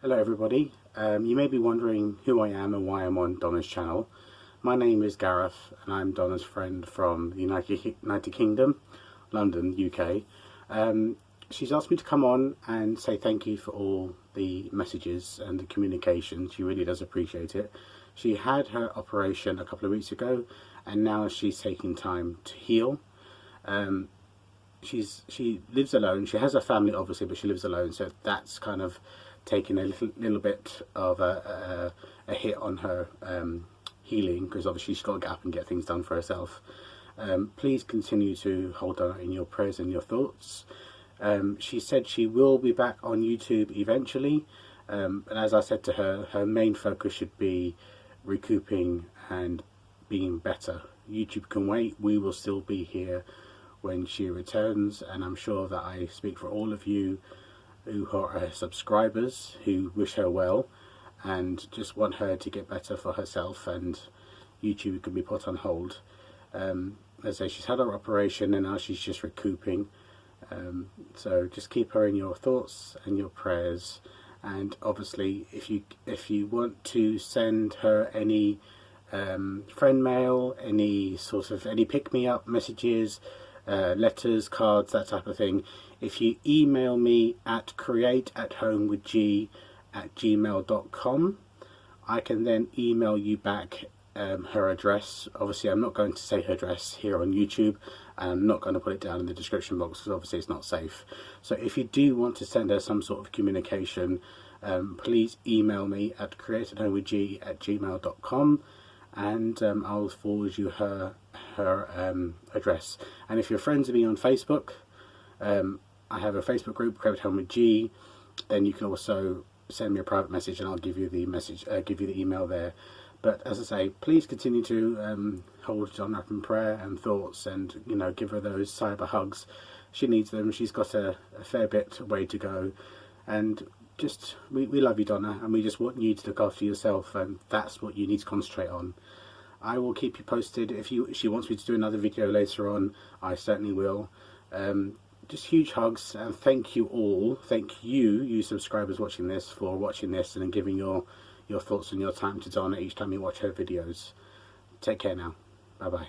Hello everybody. You may be wondering who I am and why I'm on Donna's channel. My name is Gareth and I'm Donna's friend from the United Kingdom, London, UK. She's asked me to come on and say thank you for all the messages and the communication. She really does appreciate it. She had her operation a couple of weeks ago and now she's taking time to heal. She lives alone. She has a family obviously, but she lives alone, so that's kind of taken a little bit of a hit on her healing, because obviously she's got to get up and get things done for herself. Please continue to hold on in your prayers and your thoughts. She said she will be back on YouTube eventually, and as I said to her, her main focus should be recouping and being better. YouTube can wait. We will still be here when she returns, and I'm sure that I speak for all of you who are her subscribers, who wish her well and just want her to get better for herself, and YouTube can be put on hold. As I say, she's had her operation and now she's just recouping, so just keep her in your thoughts and your prayers. And obviously if you want to send her any friend mail, any pick-me-up messages, letters, cards, that type of thing, if you email me at createathomewithg@gmail.com, I can then email you back her address. Obviously I'm not going to say her address here on YouTube, and I'm not going to put it down in the description box because obviously it's not safe. So if you do want to send her some sort of communication, please email me at createathomewithg@gmail.com, and I'll forward you her address. And if you're friends with me on Facebook, I have a Facebook group, Create Home with G. Then you can also send me a private message and I'll give you the message, give you the email there. But as I say, please continue to hold Donna up in prayer and thoughts, and give her those cyber hugs. She needs them. She's got a fair bit way to go, and just we love you, Donna, and we just want you to look after yourself, and that's what you need to concentrate on. I will keep you posted. If she wants me to do another video later on, I certainly will. Just huge hugs, and thank you all. Thank you subscribers watching this, for watching this and giving your thoughts and your time to Donna each time you watch her videos. Take care now. Bye bye.